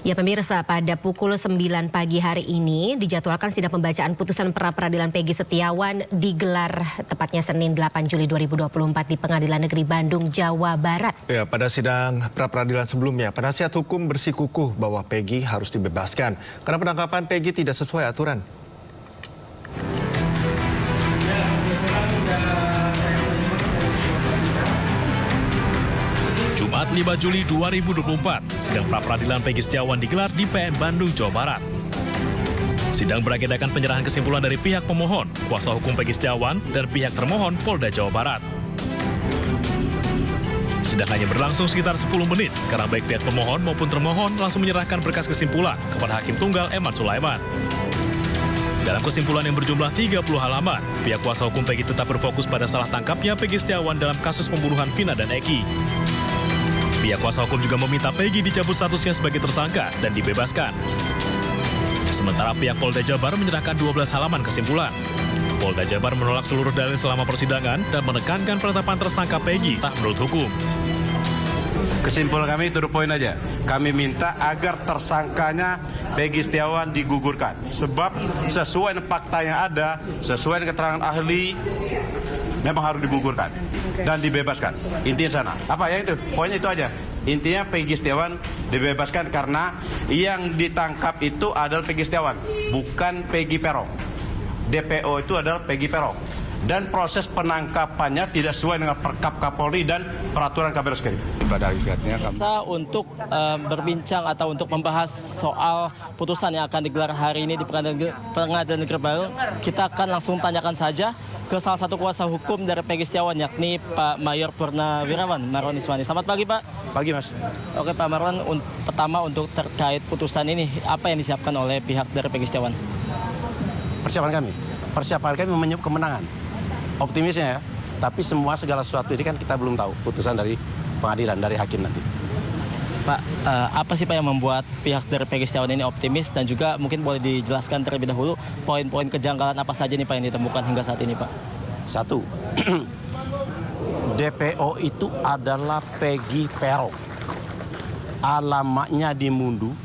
Ya pemirsa, pada pukul 9 pagi hari ini dijadwalkan sidang pembacaan putusan pra-peradilan Peggy Setiawan digelar tepatnya Senin 8 Juli 2024 di Pengadilan Negeri Bandung, Jawa Barat. Ya, pada sidang pra-peradilan sebelumnya, penasihat hukum bersikukuh bahwa Peggy harus dibebaskan karena penangkapan Peggy tidak sesuai aturan. Jumat 5 Juli 2024, sidang pra-peradilan Peggy Setiawan digelar di PN Bandung, Jawa Barat. Sidang beragendakan penyerahan kesimpulan dari pihak pemohon, kuasa hukum Peggy Setiawan, dan pihak termohon Polda Jawa Barat. Sidang hanya berlangsung sekitar 10 menit, karena baik pihak pemohon maupun termohon langsung menyerahkan berkas kesimpulan kepada Hakim Tunggal Eman Sulaiman. Dalam kesimpulan yang berjumlah 30 halaman, pihak kuasa hukum Peggy tetap berfokus pada salah tangkapnya Peggy Setiawan dalam kasus pembunuhan Vina dan Eki. Pihak kuasa hukum juga meminta Peggy dicabut statusnya sebagai tersangka dan dibebaskan. Sementara pihak Polda Jabar menyerahkan 12 halaman kesimpulan. Polda Jabar menolak seluruh dalil selama persidangan dan menekankan penetapan tersangka Peggy tak menurut hukum. Kesimpulan kami to the point aja. Kami minta agar tersangkanya Peggy Setiawan digugurkan. Sebab sesuai dengan fakta yang ada, sesuai dengan keterangan ahli, memang harus digugurkan dan dibebaskan. Intinya sana. Apa ya itu? Poinnya itu aja. Intinya Peggy Setiawan dibebaskan karena yang ditangkap itu adalah Peggy Setiawan, bukan Peggy Peron. DPO itu adalah Peggy Peron. Dan proses penangkapannya tidak sesuai dengan Perkap Kapolri dan Peraturan Kabar Reskrim. Pada akhirnya kami untuk berbincang atau untuk membahas soal putusan yang akan digelar hari ini di Pengadilan Negeri Bandung, kita akan langsung tanyakan saja ke salah satu kuasa hukum dari Peggy Setiawan, yakni Pak Mayor Purnawirawan Marwan Iswani. Selamat pagi, Pak. Pagi, Mas. Oke, Pak Marwan, pertama untuk terkait putusan ini, apa yang disiapkan oleh pihak dari Peggy Setiawan? Persiapan kami menyebut kemenangan. Optimisnya ya, tapi segala sesuatu ini kan kita belum tahu putusan dari pengadilan, dari hakim nanti. Pak, apa sih Pak yang membuat pihak dari Peggy Setiawan ini optimis, dan juga mungkin boleh dijelaskan terlebih dahulu poin-poin kejanggalan apa saja nih Pak yang ditemukan hingga saat ini, Pak? Satu, DPO itu adalah Peggy Peron. Alamatnya di Mundu,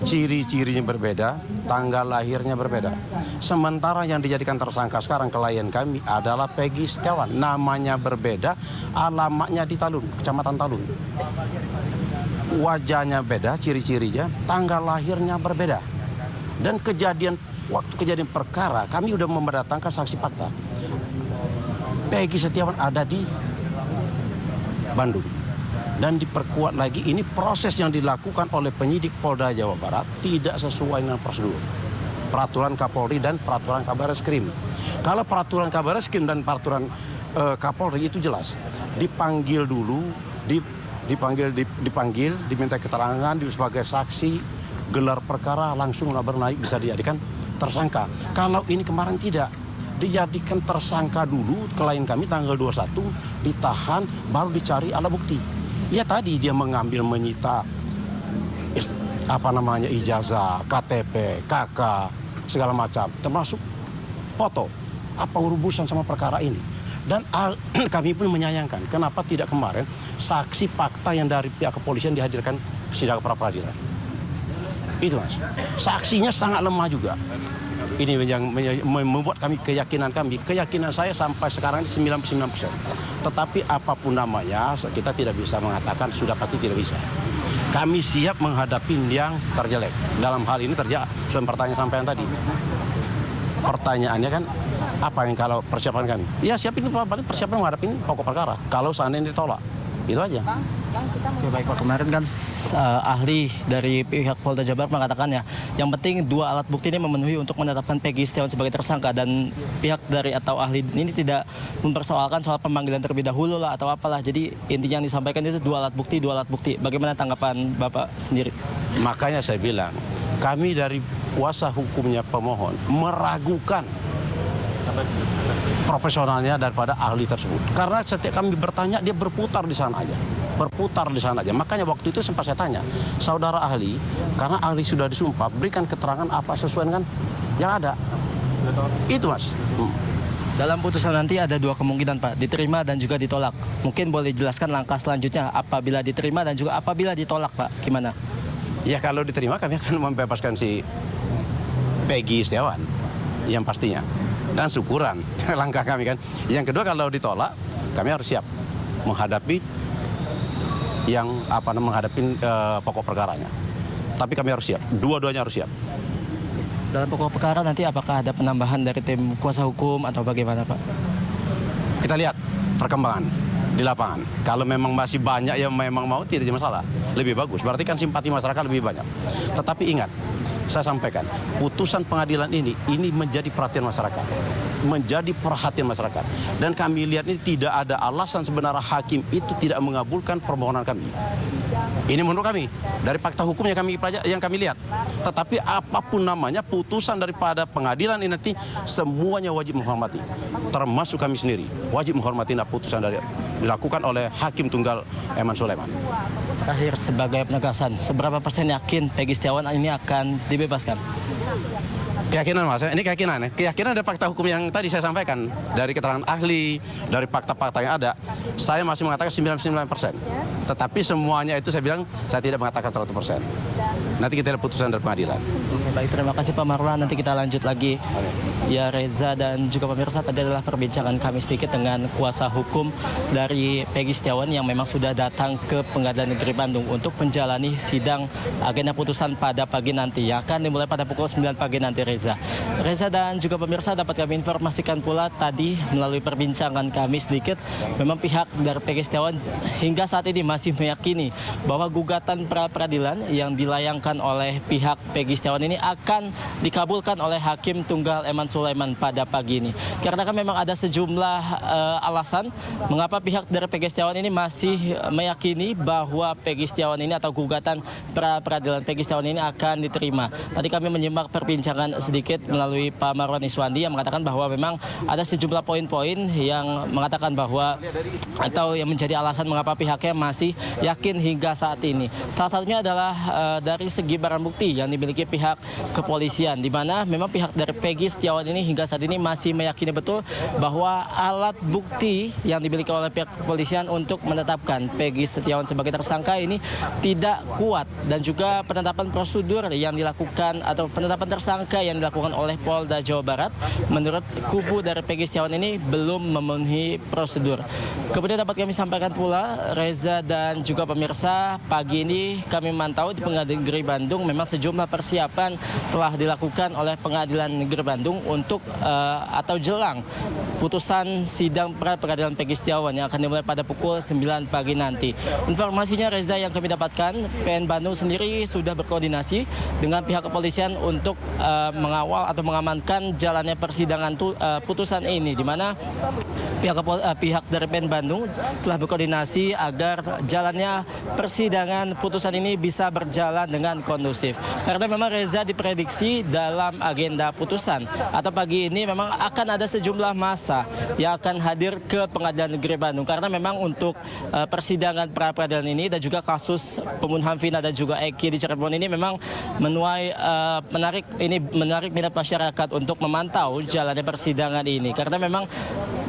ciri-cirinya berbeda, tanggal lahirnya berbeda. Sementara yang dijadikan tersangka sekarang klien kami adalah Peggy Setiawan. Namanya berbeda, alamatnya di Talun, Kecamatan Talun. Wajahnya beda, ciri-cirinya, tanggal lahirnya berbeda. Dan waktu kejadian perkara, kami sudah mendatangkan saksi fakta. Peggy Setiawan ada di Bandung. Dan diperkuat lagi, ini proses yang dilakukan oleh penyidik Polda Jawa Barat tidak sesuai dengan prosedur Peraturan Kapolri dan Peraturan Kabar Reskrim. Kalau Peraturan Kabar Reskrim dan Peraturan Kapolri itu jelas, dipanggil dulu, dipanggil, diminta keterangan sebagai saksi, gelar perkara langsung naik bisa dijadikan tersangka. Kalau ini kemarin tidak, dijadikan tersangka dulu, klien kami tanggal 21 ditahan, baru dicari alat bukti. Ya tadi dia menyita ijazah, KTP, KK, segala macam, termasuk foto. Apa urusan sama perkara ini? Dan kami pun menyayangkan kenapa tidak kemarin saksi fakta yang dari pihak kepolisian dihadirkan sidang pra-peradilan. Itu Mas. Saksinya sangat lemah juga. Ini yang membuat keyakinan saya sampai sekarang 99%. Tetapi apapun namanya, kita tidak bisa mengatakan sudah pasti tidak bisa. Kami siap menghadapi yang terjelek. Dalam hal ini soal pertanyaan sampean tadi. Pertanyaannya kan, apa yang kalau persiapan kami? Ya siapin persiapan menghadapi pokok perkara. Kalau seandainya ditolak, itu aja. Oke, baik Pak, kemarin kan ahli dari pihak Polda Jabar mengatakan ya, yang penting dua alat bukti ini memenuhi untuk menetapkan Peggy Setiawan sebagai tersangka, dan pihak dari atau ahli ini tidak mempersoalkan soal pemanggilan terlebih dahulu lah atau apalah. Jadi intinya yang disampaikan itu dua alat bukti. Bagaimana tanggapan Bapak sendiri? Makanya saya bilang, kami dari kuasa hukumnya pemohon meragukan profesionalnya daripada ahli tersebut. Karena setiap kami bertanya, dia berputar di sana aja. Makanya waktu itu sempat saya tanya, saudara ahli, karena ahli sudah disumpah, berikan keterangan apa sesuai dengan yang ada. Itu Mas. Dalam putusan nanti ada dua kemungkinan Pak, diterima dan juga ditolak. Mungkin boleh jelaskan langkah selanjutnya apabila diterima dan juga apabila ditolak Pak, gimana? Ya kalau diterima kami akan membebaskan si Peggy Setiawan yang pastinya. Dan syukuran langkah kami kan. Yang kedua kalau ditolak kami harus siap menghadapi pokok perkaranya. Tapi kami harus siap, dua-duanya harus siap. Dalam pokok perkara nanti apakah ada penambahan dari tim kuasa hukum atau bagaimana, Pak? Kita lihat perkembangan di lapangan. Kalau memang masih banyak yang memang mau, tidak ada masalah. Lebih bagus, berarti kan simpati masyarakat lebih banyak. Tetapi ingat, saya sampaikan, putusan pengadilan ini menjadi perhatian masyarakat. Menjadi perhatian masyarakat. Dan kami lihat ini tidak ada alasan sebenarnya hakim itu tidak mengabulkan permohonan kami. Ini menurut kami, dari fakta hukum yang kami lihat. Tetapi apapun namanya, putusan daripada pengadilan ini nanti semuanya wajib menghormati. Termasuk kami sendiri, wajib menghormati putusan dilakukan oleh Hakim Tunggal Eman Sulaiman. Terakhir sebagai penegasan, seberapa persen yakin Peggy Setiawan ini akan dibebaskan? Keyakinan Mas, ini keyakinan ya. Keyakinan ada fakta hukum yang tadi saya sampaikan. Dari keterangan ahli, dari fakta-fakta yang ada. Saya masih mengatakan 99%. Tetapi semuanya itu saya bilang, saya tidak mengatakan 100%. Nanti kita lihat putusan dari pengadilan. Baik, terima kasih Pak Marwan. Nanti kita lanjut lagi. Ya Reza dan juga pemirsa, tadi adalah perbincangan kami sedikit dengan kuasa hukum dari Peggy Setiawan yang memang sudah datang ke Pengadilan Negeri Bandung untuk menjalani sidang agenda putusan pada pagi nanti. Yang akan dimulai pada pukul 9 pagi nanti, Reza dan juga pemirsa, dapat kami informasikan pula tadi melalui perbincangan kami sedikit, memang pihak dari Peggy Setiawan hingga saat ini masih meyakini bahwa gugatan pra-peradilan yang dilayangkan oleh pihak Peggy Setiawan ini akan dikabulkan oleh Hakim Tunggal Eman Sulaiman pada pagi ini. Karena kan memang ada sejumlah alasan mengapa pihak dari Peggy Setiawan ini masih meyakini bahwa Peggy Setiawan ini atau gugatan pra-peradilan Peggy Setiawan ini akan diterima. Tadi kami menyimak perbincangan sedikit melalui Pak Marwan Iswandi yang mengatakan bahwa memang ada sejumlah poin-poin yang mengatakan bahwa atau yang menjadi alasan mengapa pihaknya masih yakin hingga saat ini. Salah satunya adalah dari segi barang bukti yang dimiliki pihak kepolisian, di mana memang pihak dari Peggy Setiawan ini hingga saat ini masih meyakini betul bahwa alat bukti yang dimiliki oleh pihak kepolisian untuk menetapkan Peggy Setiawan sebagai tersangka ini tidak kuat, dan juga penetapan prosedur yang dilakukan atau penetapan tersangka yang dilakukan oleh Polda Jawa Barat menurut kubu dari Peggy Setiawan ini belum memenuhi prosedur. Kemudian dapat kami sampaikan pula, Reza dan juga pemirsa, pagi ini kami memantau di Pengadilan Negeri Bandung memang sejumlah persiapan telah dilakukan oleh Pengadilan Negeri Bandung untuk atau jelang putusan sidang pra-peradilan Peggy Setiawan yang akan dimulai pada pukul 9 pagi nanti. Informasinya, Reza, yang kami dapatkan, PN Bandung sendiri sudah berkoordinasi dengan pihak kepolisian untuk mengawal atau mengamankan jalannya persidangan putusan ini, di mana pihak dari PN Bandung telah berkoordinasi agar jalannya persidangan putusan ini bisa berjalan dengan kondusif. Karena memang, Reza, diprediksi dalam agenda putusan atau pagi ini memang akan ada sejumlah massa yang akan hadir ke Pengadilan Negeri Bandung, karena memang untuk persidangan pra-peradilan ini dan juga kasus pembunuhan Vina dan juga Eki di Cirebon ini memang menuai menarik minat masyarakat untuk memantau jalannya persidangan ini, karena memang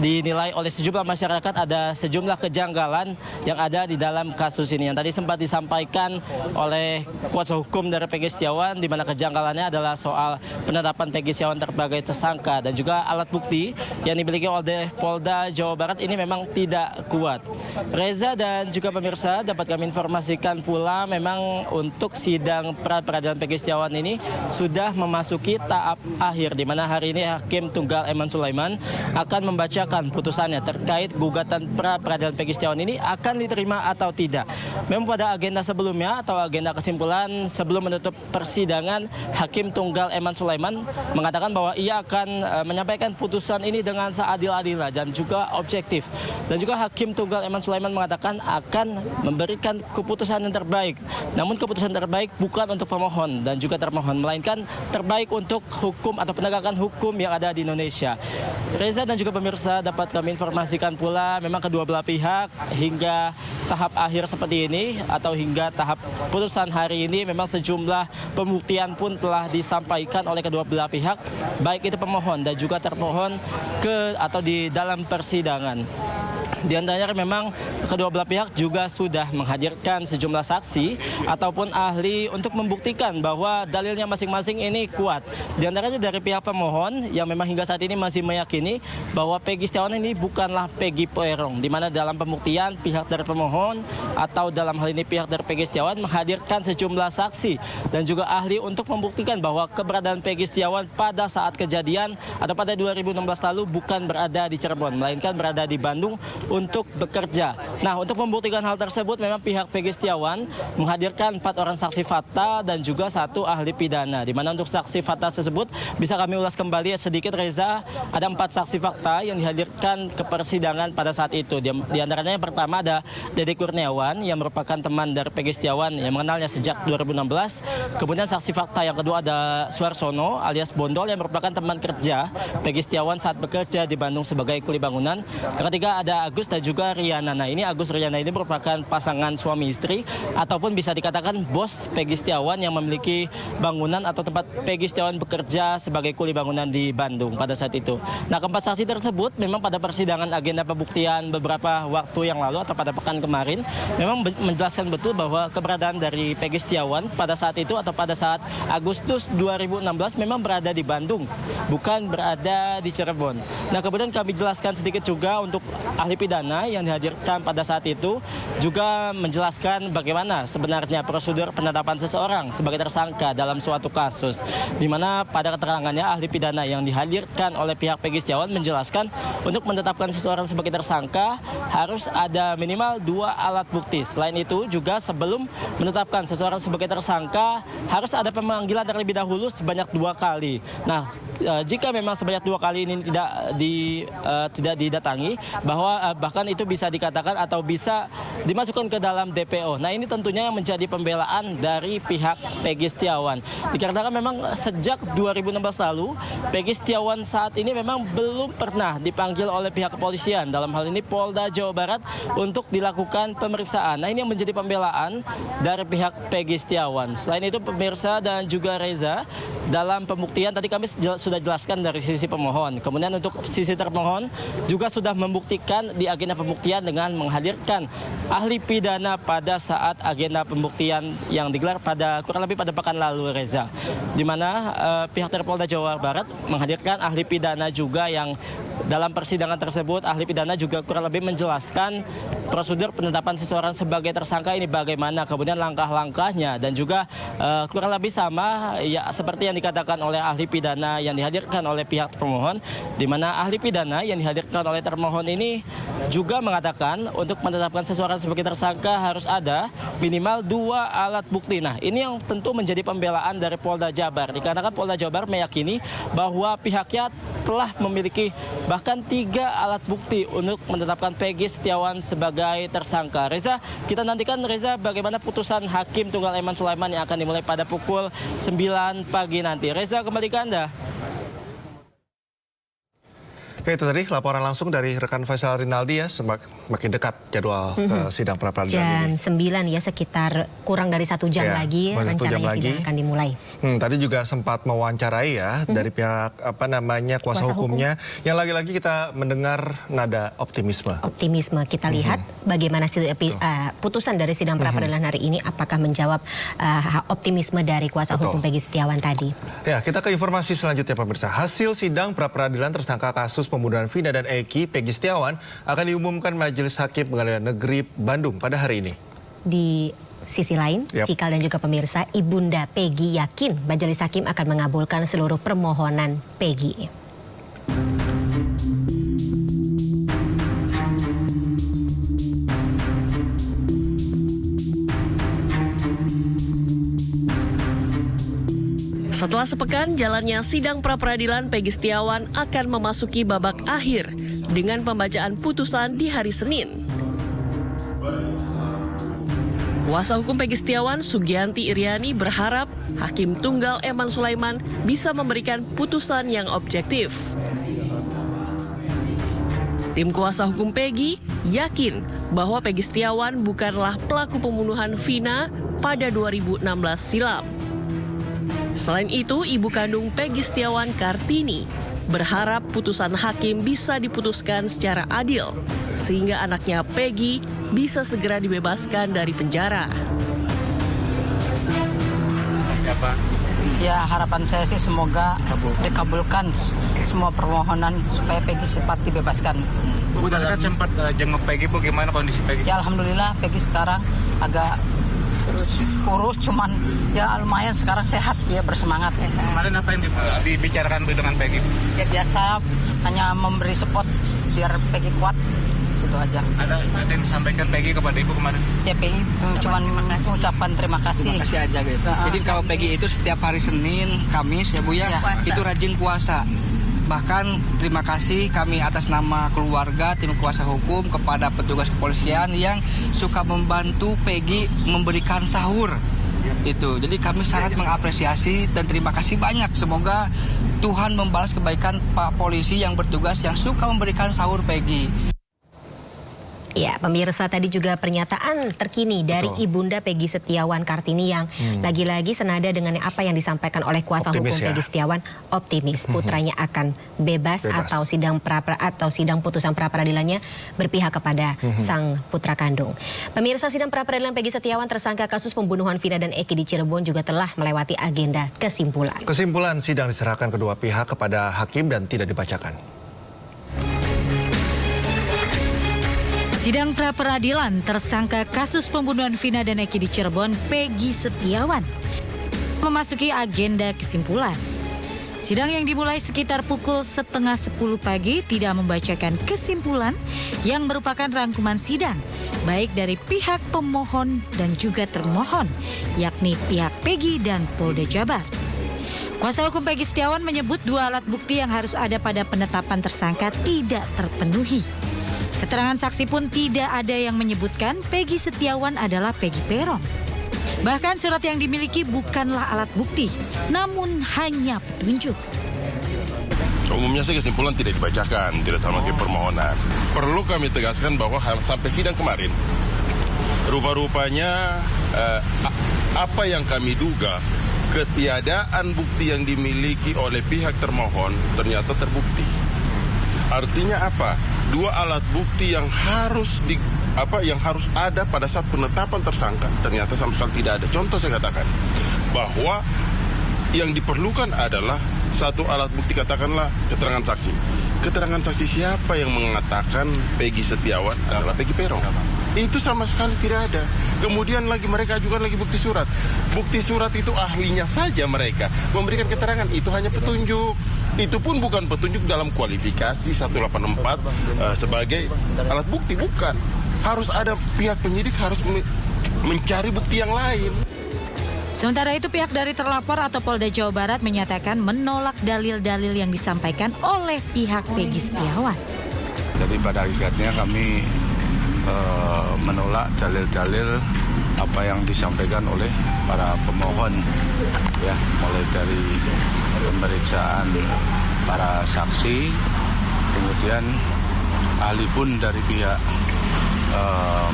dinilai oleh sejumlah masyarakat ada sejumlah kejanggalan yang ada di dalam kasus ini yang tadi sempat disampaikan oleh kuasa hukum dari Peggy Setiawan, di mana kejanggalannya adalah soal penetapan Peggy Setiawan sebagai tersangka dan juga alat bukti yang dimiliki oleh Polda Jawa Barat ini memang tidak kuat. Reza dan juga pemirsa, dapat kami informasikan pula memang untuk sidang pra-peradilan Peggy Setiawan ini sudah memasuki tahap akhir, di mana hari ini Hakim Tunggal Eman Sulaiman akan membacakan putusannya terkait gugatan pra-peradilan Peggy Setiawan ini akan diterima atau tidak. Memang pada agenda sebelumnya atau agenda kesimpulan sebelum menutup persidangan, Hakim Tunggal Eman Sulaiman mengatakan bahwa ia akan menyampaikan putusan ini dengan seadil-adilnya dan juga objektif. Dan juga Hakim Tunggal Eman Sulaiman mengatakan akan memberikan keputusan yang terbaik. Namun keputusan terbaik bukan untuk pemohon dan juga termohon, melainkan terbaik untuk hukum atau penegakan hukum yang ada di Indonesia. Reza dan juga pemirsa, dapat kami informasikan pula memang kedua belah pihak hingga tahap akhir seperti ini atau hingga tahap putusan hari ini memang sejumlah pembuktian pun telah disampaikan oleh kedua belah pihak, baik itu pemohon dan juga termohon di dalam persidangan. Di antaranya memang kedua belah pihak juga sudah menghadirkan sejumlah saksi ataupun ahli untuk membuktikan bahwa dalilnya masing-masing ini kuat. Di antaranya dari pihak pemohon yang memang hingga saat ini masih meyakini bahwa Peggy Setiawan ini bukanlah Peggy Poerong, di mana dalam pembuktian pihak dari pemohon atau dalam hal ini pihak dari Peggy Setiawan menghadirkan sejumlah saksi dan juga ahli untuk membuktikan bahwa keberadaan Peggy Setiawan pada saat kejadian atau pada 2016 lalu bukan berada di Cirebon, melainkan berada di Bandung untuk bekerja. Nah, untuk membuktikan hal tersebut memang pihak Peggy Setiawan menghadirkan 4 orang saksi fakta dan juga 1 ahli pidana. Di mana untuk saksi fakta tersebut bisa kami ulas kembali sedikit, Reza. Ada 4 saksi fakta yang dihadirkan ke persidangan pada saat itu. Di antaranya yang pertama ada Dede Kurniawan yang merupakan teman dari Peggy Setiawan yang mengenalnya sejak 2016. Kemudian saksi fakta yang kedua ada Suarsono alias Bondol yang merupakan teman kerja Peggy Setiawan saat bekerja di Bandung sebagai kuli bangunan. Yang ketiga ada Agus dan juga Riana. Nah, ini Agus Riana ini merupakan pasangan suami istri ataupun bisa dikatakan bos Peggy Setiawan yang memiliki bangunan atau tempat Peggy Setiawan bekerja sebagai kuli bangunan di Bandung pada saat itu. Nah, keempat saksi tersebut memang pada persidangan agenda pembuktian beberapa waktu yang lalu atau pada pekan kemarin memang menjelaskan betul bahwa keberadaan dari Peggy Setiawan pada saat itu atau pada saat Agustus 2016 memang berada di Bandung, bukan berada di Cirebon. Nah, kemudian kami jelaskan sedikit juga untuk ahli pidana yang dihadirkan pada saat itu juga menjelaskan bagaimana sebenarnya prosedur penetapan seseorang sebagai tersangka dalam suatu kasus. Di mana pada keterangannya ahli pidana yang dihadirkan oleh pihak Peggy Setiawan menjelaskan untuk menetapkan seseorang sebagai tersangka harus ada minimal 2 alat bukti. Selain itu juga sebelum menetapkan seseorang sebagai tersangka harus ada pemanggilan terlebih dahulu sebanyak 2 kali. Nah, jika memang sebanyak 2 kali ini tidak didatangi, bahwa bahkan itu bisa dikatakan atau bisa dimasukkan ke dalam DPO. Nah, ini tentunya yang menjadi pembelaan dari pihak Peggy Setiawan. Dikarenakan memang sejak 2016 lalu Peggy Setiawan saat ini memang belum pernah dipanggil oleh pihak kepolisian, dalam hal ini Polda Jawa Barat, untuk dilakukan pemeriksaan. Nah, ini yang menjadi pembelaan dari pihak Peggy Setiawan. Selain itu pemirsa dan juga Reza, dalam pembuktian tadi kami sudah jelaskan dari sisi pemohon. Kemudian untuk sisi termohon juga sudah membuktikan di agenda pembuktian dengan menghadirkan ahli pidana pada saat agenda pembuktian yang digelar kurang lebih pada pekan lalu, Reza. Di mana pihak dari Polda Jawa Barat menghadirkan ahli pidana juga yang dalam persidangan tersebut ahli pidana juga kurang lebih menjelaskan prosedur penetapan seseorang sebagai tersangka ini bagaimana, kemudian langkah-langkahnya, dan juga kurang lebih sama ya seperti yang dikatakan oleh ahli pidana yang dihadirkan oleh pihak termohon, di mana ahli pidana yang dihadirkan oleh termohon ini juga mengatakan untuk menetapkan seseorang sebagai tersangka harus ada minimal 2 alat bukti. Nah, ini yang tentu menjadi pembelaan dari Polda Jabar, dikarenakan Polda Jabar meyakini bahwa pihaknya telah memiliki bahkan 3 alat bukti untuk menetapkan Peggy Setiawan sebagai tersangka. Reza, kita nantikan Reza bagaimana putusan Hakim Tunggal Eman Sulaiman yang akan dimulai pada pukul 9 pagi nanti. Reza, kembali ke Anda. Oke, itu tadi laporan langsung dari rekan Faisal Rinaldi ya, semakin dekat jadwal sidang pra-peradilan ini. Jam 9 ya, sekitar kurang dari 1 jam lagi rencananya sidang akan dimulai. Tadi juga sempat mewawancarai ya dari pihak kuasa hukumnya, yang lagi-lagi kita mendengar nada optimisme. Optimisme, kita lihat bagaimana putusan dari sidang pra-peradilan hari ini, apakah menjawab optimisme dari kuasa hukum Peggy Setiawan tadi. Ya, kita ke informasi selanjutnya pemirsa. Hasil sidang pra-peradilan tersangka kasus pembunuhan Vina dan Eki, Peggy Setiawan, akan diumumkan Majelis Hakim Pengadilan Negeri Bandung pada hari ini. Di sisi lain, Cikal dan juga pemirsa, Ibunda Peggy yakin Majelis Hakim akan mengabulkan seluruh permohonan Peggy. Setelah sepekan jalannya sidang pra-peradilan, Peggy Setiawan akan memasuki babak akhir dengan pembacaan putusan di hari Senin. Kuasa hukum Peggy Setiawan, Sugianti Iriani, berharap Hakim Tunggal Eman Sulaiman bisa memberikan putusan yang objektif. Tim kuasa hukum Peggy yakin bahwa Peggy Setiawan bukanlah pelaku pembunuhan Vina pada 2016 silam. Selain itu, ibu kandung Peggy Setiawan, Kartini, berharap putusan hakim bisa diputuskan secara adil, sehingga anaknya Peggy bisa segera dibebaskan dari penjara. Ya, harapan saya sih semoga dikabulkan semua permohonan supaya Peggy cepat dibebaskan. Bu, tadi kan sempat jenguk Peggy, Bu, gimana kondisi Peggy? Ya, alhamdulillah Peggy sekarang agak kurus, cuman ya lumayan sekarang sehat, dia bersemangat. Kemarin apa yang dibicarakan dengan Peggy? Ya biasa, hanya memberi support biar Peggy kuat, gitu aja. Ada yang disampaikan Peggy kepada Ibu kemarin? Ya Peggy cuman mengucapkan terima kasih. Terima kasih aja gitu. Jadi kalau Peggy itu setiap hari Senin, Kamis ya Bu ya, itu rajin puasa. Bahkan terima kasih kami atas nama keluarga, tim kuasa hukum kepada petugas kepolisian yang suka membantu Peggy memberikan sahur. Itu. Jadi kami sangat mengapresiasi dan terima kasih banyak. Semoga Tuhan membalas kebaikan Pak Polisi yang bertugas yang suka memberikan sahur Peggy. Ya, pemirsa, tadi juga pernyataan terkini dari Ibunda Peggy Setiawan Kartini yang lagi-lagi senada dengan apa yang disampaikan oleh kuasa hukum Peggy Setiawan, optimis putranya akan bebas. Atau sidang putusan pra-peradilannya berpihak kepada sang putra kandung. Pemirsa, sidang pra-peradilan Peggy Setiawan tersangka kasus pembunuhan Vina dan Eki di Cirebon juga telah melewati agenda kesimpulan. Kesimpulan sidang diserahkan kedua pihak kepada hakim dan tidak dibacakan. Sidang pra-peradilan tersangka kasus pembunuhan Vina dan Eki di Cirebon, Peggy Setiawan, memasuki agenda kesimpulan. Sidang yang dimulai sekitar pukul 9:30 pagi tidak membacakan kesimpulan yang merupakan rangkuman sidang, baik dari pihak pemohon dan juga termohon, yakni pihak Peggy dan Polda Jabar. Kuasa hukum Peggy Setiawan menyebut dua alat bukti yang harus ada pada penetapan tersangka tidak terpenuhi. Keterangan saksi pun tidak ada yang menyebutkan Peggy Setiawan adalah Peggy Peron. Bahkan surat yang dimiliki bukanlah alat bukti, namun hanya petunjuk. Umumnya sih kesimpulan tidak dibacakan, tidak sama seperti permohonan. Perlu kami tegaskan bahwa sampai sidang kemarin, rupa-rupanya apa yang kami duga, ketiadaan bukti yang dimiliki oleh pihak termohon ternyata terbukti. Artinya apa? Dua alat bukti yang harus ada pada saat penetapan tersangka ternyata sama sekali tidak ada. Contoh saya katakan bahwa yang diperlukan adalah satu alat bukti, katakanlah keterangan saksi. Keterangan saksi siapa yang mengatakan Peggy Setiawan adalah Peggy Peron? Itu sama sekali tidak ada. Kemudian lagi mereka ajukan lagi bukti surat. Bukti surat itu ahlinya saja mereka memberikan keterangan, itu hanya petunjuk. Itu pun bukan petunjuk dalam kualifikasi 184 sebagai alat bukti, bukan. Harus ada pihak penyidik harus mencari bukti yang lain. Sementara itu pihak dari terlapor atau Polda Jawa Barat menyatakan menolak dalil-dalil yang disampaikan oleh pihak Peggy Setiawan. Jadi pada hakikatnya kami menolak dalil-dalil apa yang disampaikan oleh para pemohon, ya, mulai dari pemeriksaan para saksi, kemudian ahli pun dari pihak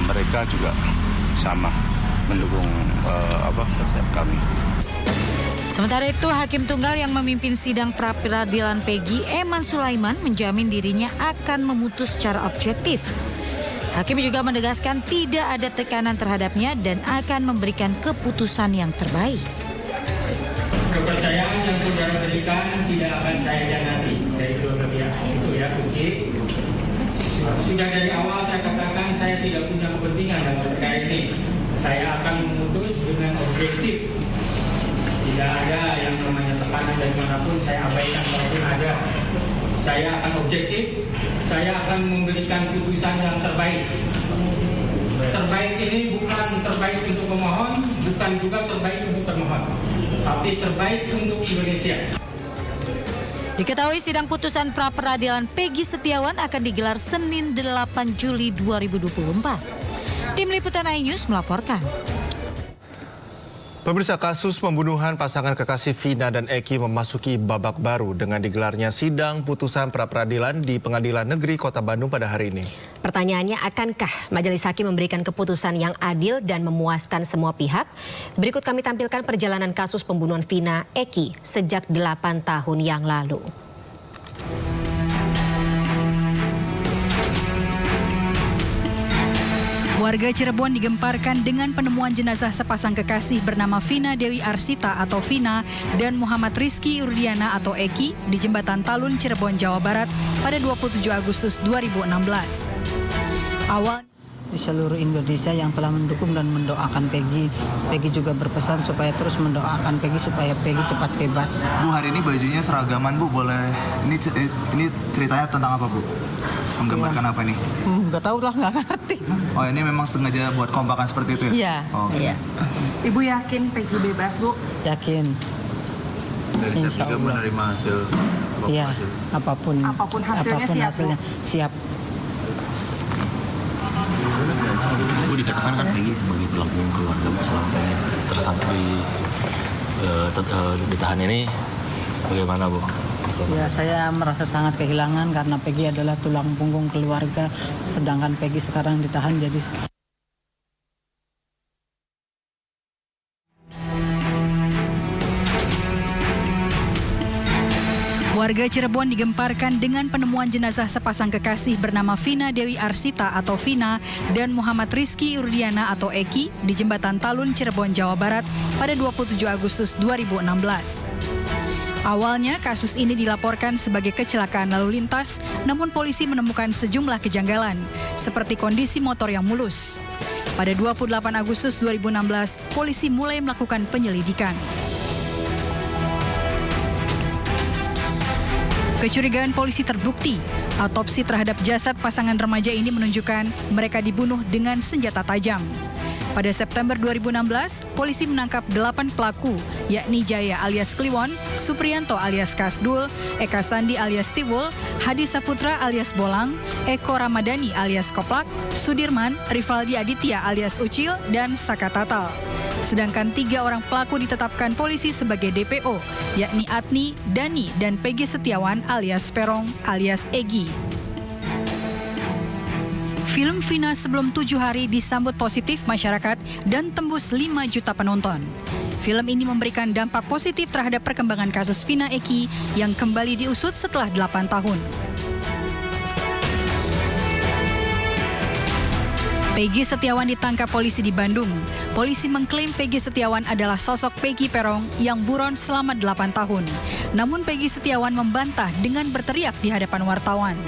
mereka juga sama mendukung kami. Sementara itu, Hakim Tunggal yang memimpin sidang pra-peradilan Peggy, Eman Sulaiman, menjamin dirinya akan memutus secara objektif. Hakim juga menegaskan tidak ada tekanan terhadapnya dan akan memberikan keputusan yang terbaik. Kepercayaan yang saudara berikan tidak akan saya hianati dari kedua pihak. Itu ya kunci. Sudah dari awal saya katakan saya tidak punya kepentingan dalam perkara ini. Saya akan memutus dengan objektif. Tidak ada yang namanya tekanan dari manapun, saya abaikan kalaupun ada. Saya akan objektif, saya akan memberikan putusan yang terbaik. Terbaik ini bukan terbaik untuk pemohon, bukan juga terbaik untuk termohon, tapi terbaik untuk Indonesia. Diketahui sidang putusan pra-peradilan Peggy Setiawan akan digelar Senin 8 Juli 2024. Tim Liputan iNews melaporkan. Pemirsa, kasus pembunuhan pasangan kekasih Vina dan Eki memasuki babak baru dengan digelarnya sidang putusan pra-peradilan di Pengadilan Negeri Kota Bandung pada hari ini. Pertanyaannya, akankah majelis hakim memberikan keputusan yang adil dan memuaskan semua pihak? Berikut kami tampilkan perjalanan kasus pembunuhan Vina Eki sejak 8 tahun yang lalu. Warga Cirebon digemparkan dengan penemuan jenazah sepasang kekasih bernama Vina Dewi Arsita atau Vina dan Muhammad Rizky Urdiana atau Eki di Jembatan Talun, Cirebon, Jawa Barat pada 27 Agustus 2016. Awal di seluruh Indonesia yang telah mendukung dan mendoakan Peggy. Peggy juga berpesan supaya terus mendoakan Peggy supaya Peggy cepat bebas. Bu, hari ini bajunya seragaman, Bu. Boleh ini ceritanya tentang apa, Bu? Menggambarkan apa nih? Nggak tahu lah, nggak ngerti. Oh, ini memang sengaja buat kompakan seperti itu ya? Iya. Oh. Iya. Ibu yakin Peggy bebas, Bu? Yakin. Dari setiap juga menerima hasil. Iya, apapun hasilnya siap. Bu, dikatakan kan Peggy sebagai tulang punggung keluarga selama tersangka ditahan ini, bagaimana, Bu? Ya, saya merasa sangat kehilangan karena Peggy adalah tulang punggung keluarga, sedangkan Peggy sekarang ditahan jadi... Warga Cirebon digemparkan dengan penemuan jenazah sepasang kekasih bernama Vina Dewi Arsita atau Vina dan Muhammad Rizky Urdiana atau Eki di Jembatan Talun, Cirebon, Jawa Barat pada 27 Agustus 2016. Awalnya kasus ini dilaporkan sebagai kecelakaan lalu lintas, namun polisi menemukan sejumlah kejanggalan, seperti kondisi motor yang mulus. Pada 28 Agustus 2016, polisi mulai melakukan penyelidikan. Kecurigaan polisi terbukti. Autopsi terhadap jasad pasangan remaja ini menunjukkan mereka dibunuh dengan senjata tajam. Pada September 2016, polisi menangkap 8 pelaku, yakni Jaya alias Kliwon, Supriyanto alias Kasdul, Eka Sandi alias Tiwul, Hadi Saputra alias Bolang, Eko Ramadhani alias Koplak, Sudirman, Rivaldi Aditya alias Ucil, dan Saka Tatal. Sedangkan 3 orang pelaku ditetapkan polisi sebagai DPO, yakni Atni, Dani, dan Peggy Setiawan alias Perong alias Egi. Film Vina sebelum 7 hari disambut positif masyarakat dan tembus 5 juta penonton. Film ini memberikan dampak positif terhadap perkembangan kasus Vina Eki yang kembali diusut setelah 8 tahun. Peggy Setiawan ditangkap polisi di Bandung. Polisi mengklaim Peggy Setiawan adalah sosok Peggy Perong yang buron selama 8 tahun. Namun Peggy Setiawan membantah dengan berteriak di hadapan wartawan.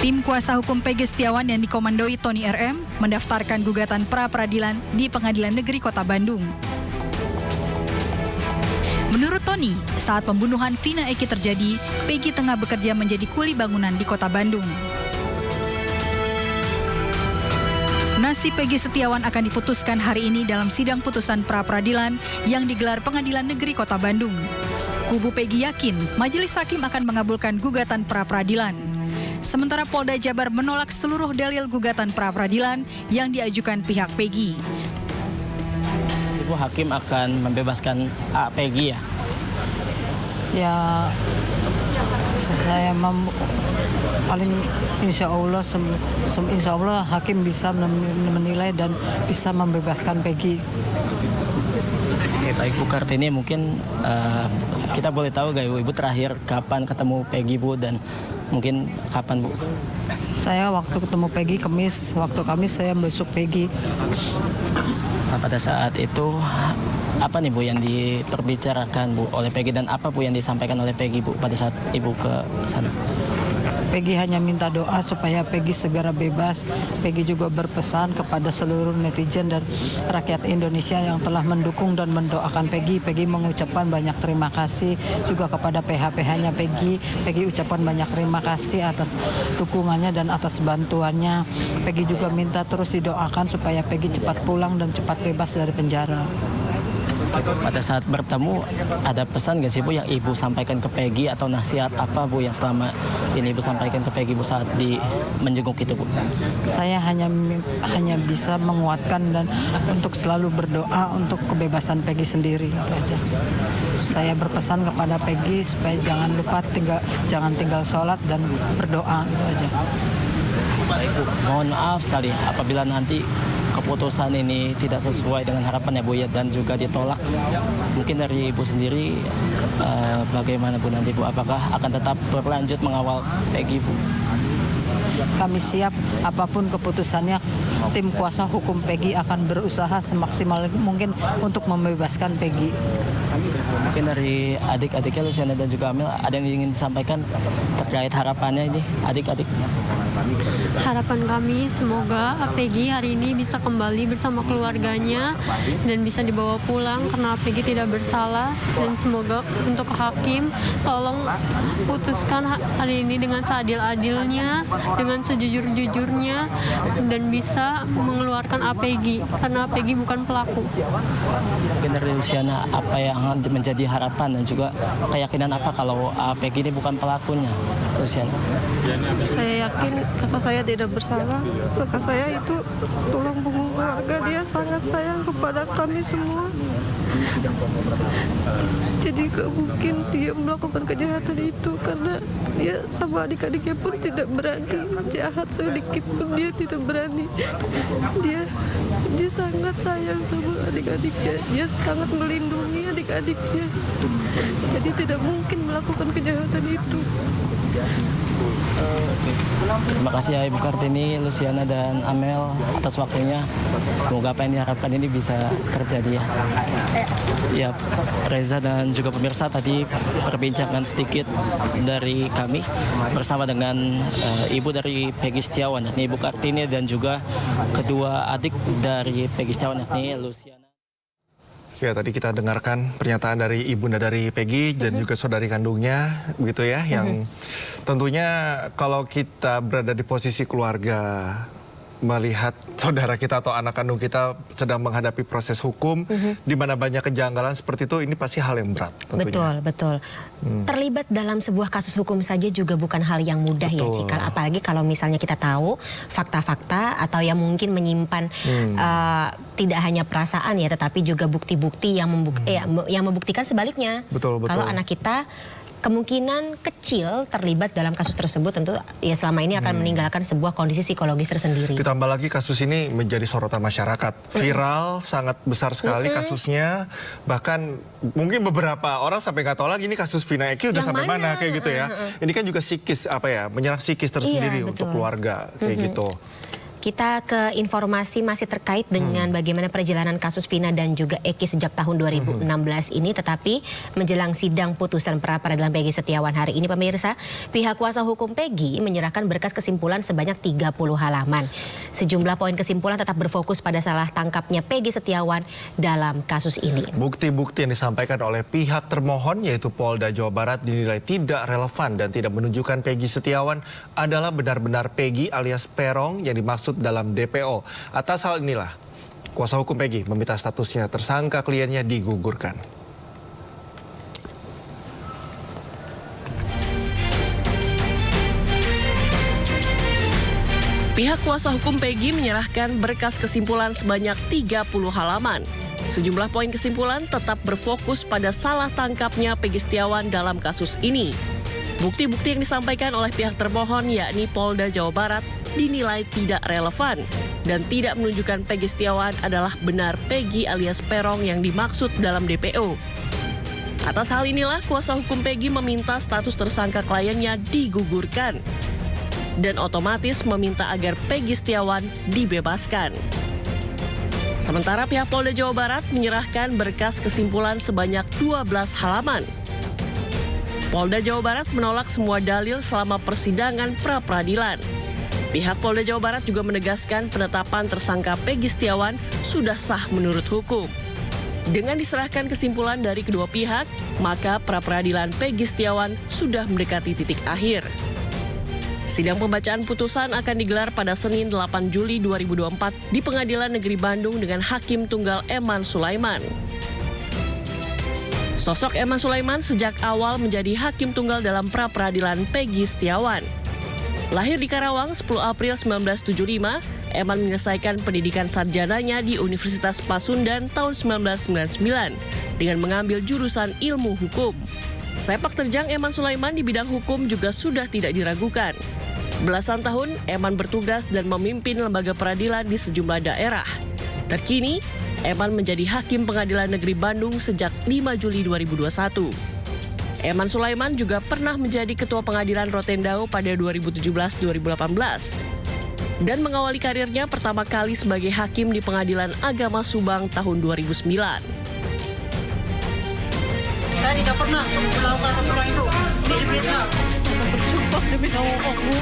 Tim kuasa hukum Peggy Setiawan yang dikomandoi Tony RM mendaftarkan gugatan pra-peradilan di Pengadilan Negeri Kota Bandung. Menurut Tony, saat pembunuhan Vina Eki terjadi, Peggy tengah bekerja menjadi kuli bangunan di Kota Bandung. Nasib Peggy Setiawan akan diputuskan hari ini dalam sidang putusan pra-peradilan yang digelar Pengadilan Negeri Kota Bandung. Kubu Peggy yakin majelis hakim akan mengabulkan gugatan pra-peradilan. Sementara Polda Jabar menolak seluruh dalil gugatan pra-peradilan yang diajukan pihak Peggy. Ibu hakim akan membebaskan Peggy ya? Ya, saya paling insya Allah hakim bisa menilai dan bisa membebaskan Peggy. Baik Bu Kartini, mungkin kita boleh tahu gak Ibu terakhir kapan ketemu Peggy Bu dan mungkin kapan Bu? Saya waktu ketemu Peggy waktu Kamis saya besuk Peggy. Nah, pada saat itu apa nih Bu yang diperbicarakan Bu oleh Peggy dan apa Bu yang disampaikan oleh Peggy Bu pada saat Ibu ke sana? Peggy hanya minta doa supaya Peggy segera bebas. Peggy juga berpesan kepada seluruh netizen dan rakyat Indonesia yang telah mendukung dan mendoakan Peggy. Peggy mengucapkan banyak terima kasih juga kepada PH-PH-nya Peggy. Peggy ucapkan banyak terima kasih atas dukungannya dan atas bantuannya. Peggy juga minta terus didoakan supaya Peggy cepat pulang dan cepat bebas dari penjara. Pada saat bertemu, ada pesan gak sih Bu yang Ibu sampaikan ke Peggy atau nasihat apa Bu yang selama ini Ibu sampaikan ke Peggy Bu saat menjenguk itu Bu? Saya hanya bisa menguatkan dan untuk selalu berdoa untuk kebebasan Peggy sendiri, itu aja. Saya berpesan kepada Peggy supaya jangan lupa jangan tinggal sholat dan berdoa, itu aja. Baik Bu, mohon maaf sekali apabila nanti keputusan ini tidak sesuai dengan harapan ya Bu ya dan juga ditolak. Mungkin dari Ibu sendiri bagaimana Bu nanti Bu? Apakah akan tetap berlanjut mengawal Peggy Bu? kami siap apapun keputusannya. Tim kuasa hukum Peggy akan berusaha semaksimal mungkin untuk membebaskan Peggy. Mungkin dari adik-adiknya Luciana dan juga Amel ada yang ingin disampaikan terkait harapannya ini adik-adik? Harapan kami semoga Peggy hari ini bisa kembali bersama keluarganya dan bisa dibawa pulang karena Peggy tidak bersalah, dan semoga untuk hakim tolong putuskan hari ini dengan seadil-adilnya, dengan sejujur-jujurnya, dan bisa mengeluarkan Peggy karena Peggy bukan pelaku. Mungkin dari Luciana apa yang menjadi harapan dan juga keyakinan apa kalau Peggy ini bukan pelakunya, Luciana? Saya yakin kakak saya tidak bersalah. Kakak saya itu tulang punggung keluarga, dia sangat sayang kepada kami semua. Jadi gak mungkin dia melakukan kejahatan itu karena dia sama adik-adiknya pun tidak berani. Jahat sedikit pun dia tidak berani. Dia sangat sayang sama adik-adiknya. Dia sangat melindungi adik-adiknya. Jadi tidak mungkin melakukan kejahatan itu. Terima kasih ya Ibu Kartini, Luciana dan Amel atas waktunya. Semoga apa yang diharapkan ini bisa terjadi ya. Ya, Reza dan juga pemirsa, tadi perbincangan sedikit dari kami bersama dengan ibu dari Peggy Setiawan, yakni Ibu Kartini, dan juga kedua adik dari Peggy Setiawan, yakni Luciana. Ya, tadi kita dengarkan pernyataan dari ibunda dari Peggy dan juga saudari kandungnya, begitu ya, yang tentunya kalau kita berada di posisi keluarga, melihat saudara kita atau anak kandung kita sedang menghadapi proses hukum di mana banyak kejanggalan seperti itu, ini pasti hal yang berat tentunya. Betul. Terlibat dalam sebuah kasus hukum saja juga bukan hal yang mudah ya Cikal, apalagi kalau misalnya kita tahu fakta-fakta atau yang mungkin menyimpan tidak hanya perasaan ya, tetapi juga bukti-bukti yang membuktikan sebaliknya. Betul. Kalau anak kita kemungkinan kecil terlibat dalam kasus tersebut, tentu ya selama ini akan meninggalkan sebuah kondisi psikologis tersendiri. Ditambah lagi kasus ini menjadi sorotan masyarakat. Viral, sangat besar sekali kasusnya. Bahkan mungkin beberapa orang sampai nggak tahu lagi ini kasus Vina Eki udah sampai mana kayak gitu ya. Ini kan juga psikis, menyerang psikis tersendiri untuk keluarga kayak gitu. Kita ke informasi masih terkait dengan bagaimana perjalanan kasus Vina dan juga Eki sejak tahun 2016 ini, tetapi menjelang sidang putusan pra-peradilan Peggy Setiawan hari ini, pemirsa, pihak kuasa hukum Peggy menyerahkan berkas kesimpulan sebanyak 30 halaman. Sejumlah poin kesimpulan tetap berfokus pada salah tangkapnya Peggy Setiawan dalam kasus ini. Bukti-bukti yang disampaikan oleh pihak termohon, yaitu Polda Jawa Barat, dinilai tidak relevan dan tidak menunjukkan Peggy Setiawan adalah benar-benar Peggy alias Perong yang dimaksud dalam DPO. Atas hal inilah, kuasa hukum Peggy meminta statusnya tersangka kliennya digugurkan. Pihak kuasa hukum Peggy menyerahkan berkas kesimpulan sebanyak 30 halaman. Sejumlah poin kesimpulan tetap berfokus pada salah tangkapnya Peggy Setiawan dalam kasus ini. Bukti-bukti yang disampaikan oleh pihak termohon, yakni Polda Jawa Barat, dinilai tidak relevan dan tidak menunjukkan Peggy Setiawan adalah benar Peggy alias Perong yang dimaksud dalam DPO. Atas hal inilah, kuasa hukum Peggy meminta status tersangka kliennya digugurkan dan otomatis meminta agar Peggy Setiawan dibebaskan. Sementara pihak Polda Jawa Barat menyerahkan berkas kesimpulan sebanyak 12 halaman. Polda Jawa Barat menolak semua dalil selama persidangan pra-peradilan. Pihak Polda Jawa Barat juga menegaskan penetapan tersangka Peggy Setiawan sudah sah menurut hukum. Dengan diserahkan kesimpulan dari kedua pihak, maka pra-peradilan Peggy Setiawan sudah mendekati titik akhir. Sidang pembacaan putusan akan digelar pada Senin 8 Juli 2024 di Pengadilan Negeri Bandung dengan Hakim Tunggal Eman Sulaiman. Sosok Eman Sulaiman sejak awal menjadi Hakim Tunggal dalam pra-peradilan Peggy Setiawan. Lahir di Karawang 10 April 1975, Eman menyelesaikan pendidikan sarjananya di Universitas Pasundan tahun 1999 dengan mengambil jurusan ilmu hukum. Sepak terjang Eman Sulaiman di bidang hukum juga sudah tidak diragukan. Belasan tahun, Eman bertugas dan memimpin lembaga peradilan di sejumlah daerah. Terkini, Eman menjadi Hakim Pengadilan Negeri Bandung sejak 5 Juli 2021. Eman Sulaiman juga pernah menjadi Ketua Pengadilan Rotendao pada 2017-2018 dan mengawali karirnya pertama kali sebagai hakim di Pengadilan Agama Subang tahun 2009. Saya tidak pernah melakukan aturan itu di Vietnam. Bersumpah demi Allah. Kamu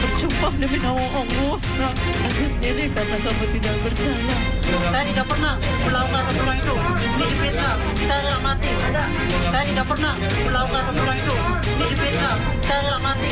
bersumpah demi nama Allah. Aku sendiri kata kamu tidak bersalah. Saya tidak pernah melakukan aturan itu di Vietnam. Saya rela mati. Saya tidak pernah melakukan aturan itu di Vietnam. Saya rela mati.